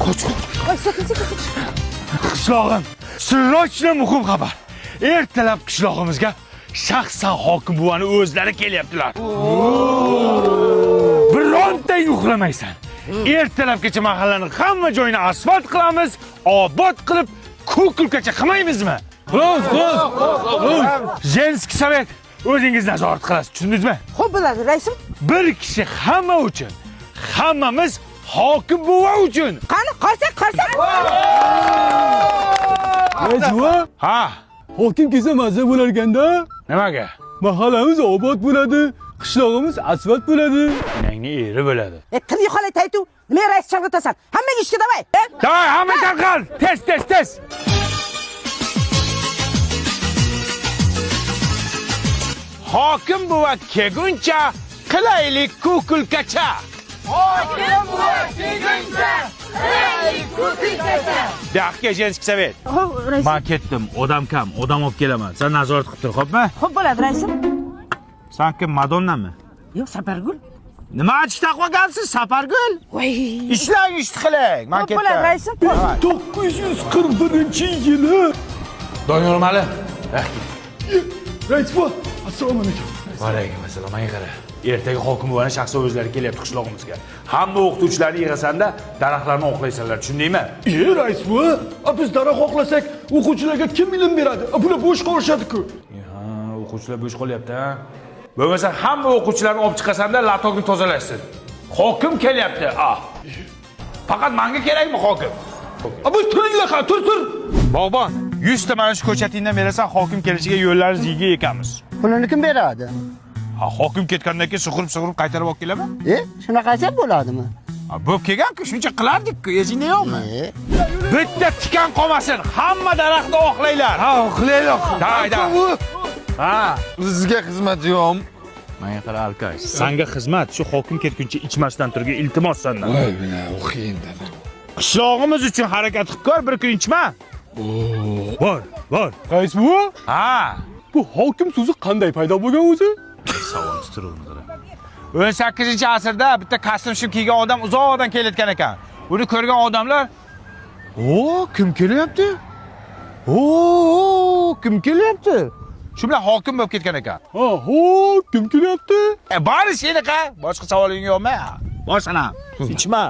Qoch. Voy, sekin. Qishlog'im, sirrochli muhim xabar. Ertalab qishlog'imizga shaxsan hokim buvani o'zlari kelyaptilar. Birontang uxlamaysan. Ertalabgacha mahallaning hamma joyini asfalt qilamiz, obod qilib, ko'kulkacha qilmaymizmi? Xo'p. Jenskiy sovet o'zingiz nazorat qilasiz, tushundingizmi? Xo'p bo'ladi, raisim. Bir kishi hamma uchun, hammamiz hokim buva uchun. Qani, qarsak. Rais buva, Ha, hokim kelsa mazza bo'lar ekanda. nimaga? Mahallamiz obod bo'ladi, qishlog'imiz asfalt bo'ladi. Meningni eri bo'ladi. Til yo'qolay taytu. Nima rais chalg'itasan? Hammaga ishga davay. Davay, hamma tarqal. Tez. Hokim buva kelguncha qilaylik ko'kulkacha. Daqqa Jenskiy sovet. Xo'p, raisim. Men ketdim, odam kam, odam olib kelaman. Sen nazorat qilib tur, xo'pmi? Xo'p bo'ladi, raisim. Sen kim, Madonnami? Yo'q, Sapargul. Nima achib taqvagansiz, Sapargul? Voy. Ishlang, ish qiling. Men Xo'p ketdim. bo'ladi, raisim. 941-yili. Doniyor Mali. Rais buva, assalomu alaykum. Va alaykum assalom. Menga qara. Ertaga hokim buvani shaxsiy o'zlari kelyapti qishlog'imizga. Hamma o'qituvchilarni yig'asanda daraxtlarni oqlaysanlar, tushundingmi? Rais buva, biz daraxt oqlasak, o'quvchilarga kim ilm beradi? Bular bo'sh qolishadi-ku. Ha, o'quvchilar bo'sh qolyapti, ha. Bo'lmasa hamma o'quvchilarni olib chiqasanda latokni tozalashsin. Hokim kelyapti. Faqat menga kerakmi hokim? Bu turinglar, tur. Bog'bon, 100 ta mana shu ko'chatingdan berasan, hokim kelishiga yo'llarimiz yiga ekamiz. Pulini kim beradi? Ha, hokim ketgandan keyin sug'urib qaytarib olib kelaman. Shunaqasi bo'ladimi? Ha, bo'p kelgan-ku, shuncha qilardik-ku, esingda yo'qmi? Bitta tikan qolmasin, hamma daraxtni oqlaylar. Ha, oqlaylar. Dayda. Ha, Sizga xizmat yo'qmi? menga qara Alkash. Senga xizmat shu hokim ketguncha ichmasdan turgan iltimos sendan. Voy, mana o'qiyin dedim. Qishlog'imiz uchun harakat qilib ko'r, bir kun ichma. Bor. Rais buva, Ha. bu hokim so'zi qanday paydo bo'lgan o'zi? Savol turuvdi. 18-asrda bitta kostyum kiygan odam uzoqdan kelayotgan ekan. Buni ko'rgan odamlar, kim kelyapti? Kim kelyapti? Shu bilan hokim bo'lib ketgan ekan. Kim kelyapti? Bari seniqa, boshqa savoling yo'qmi? Boshqana. Ichma.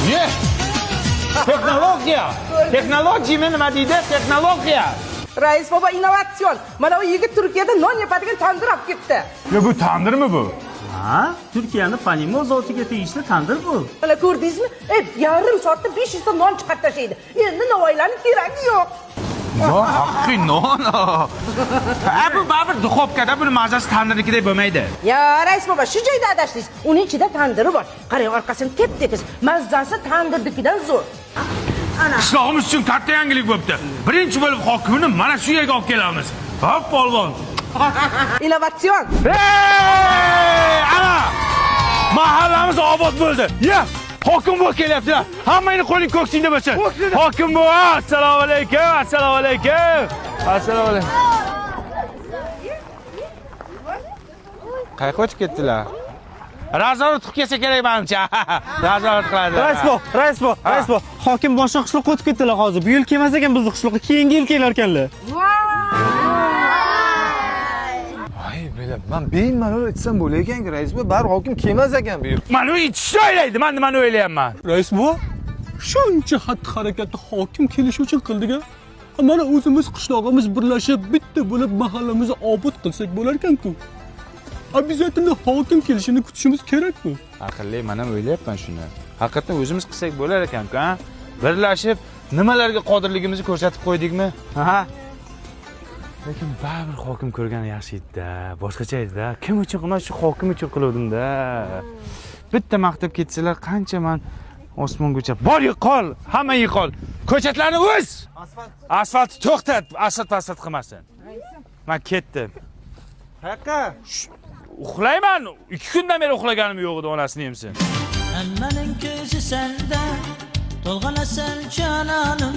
Ne? Texnologiya nima deydi? Texnologiya. Rais baba innovatsion. Mana bu yigit Turkiyada non yapadigan tandir olib ketdi. Ya bu tandirmi bu? Ha, Turkiyaning Panimo zotiga tegishli tandir bu. Mana ko'rdingizmi? Yarim soatda 500 ta non chiqarib tashlaydi. Endi Navoiylarning keragi yo'q. Haqiqiy non. Bu baribir duxovkada buni mazasi tandirnikidek bo'lmaydi. Ya rais baba, shu joyda adashdingiz. Uning ichida tandiri bor. Qarang, orqasini tep-tekis. Mazzasi tandirnikidan zo'r. Ana. Qishlog'imiz uchun katta yangilik bo'pti. Birinchi bo'lib hokimini mana shu yerga olib kelamiz. Hop, polvon. Innovatsion. Ana! Mahallamiz obod bo'ldi. Ya, hokim bu kelyaptilar. Hammangni qo'ling ko'ksingda bo'lsin. Hokim bu, assalomu alaykum. Assalomu alaykum. Qayerga o'tib ketdilar? Nazorat qilib kelsa kerak menimcha. Nazorat qiladi. Rais bu. Hokim boshqa qishloqqa o'tib ketdilar hozir. Bu yil kelmas ekan bizning qishloqqa, keyingi yil kelar ekanlar. Voy, men bemalol aytsam bo'lar ekan-ku, rais bu bar hokim kelmas ekan bu. Mana u ichishni o'ylaydi, men nimani o'ylayapman? Rais buva, shuncha xatti-harakatni hokim kelishi uchun qildik-a? Mana o'zimiz qishlog'imiz birlashib bitta bo'lib mahallamizni obod qilsak bo'lar ekan-ku. Обязательно hokim kelishini kutishimiz kerak-ku. Aqlli, men ham o'ylayapman shuni. Haqiqatan o'zimiz qilsak bo'lar ekan-ku, ha? Birlashib nimalarga qodirligimizni ko'rsatib qo'ydikmi? Ha? Lekin baribir hokim ko'rgani yaxshi edi-da, boshqacha edi-da. Kim uchun qilmas, shu hokim uchun qiluvdim-da. Bitta maqtab ketsalar, qancha men osmongacha bor yiqol, hamma yiqol. Ko'chatlarni o'z. Asfalt to'xtat, asfalt qilmasin. Men ketdim. Qayoqqa? Uxlayman. 2 kundan beri uxlaganim yo'q edi, onasini yemsin. Hammaning ko'zi senda, to'lg'anasan jononim.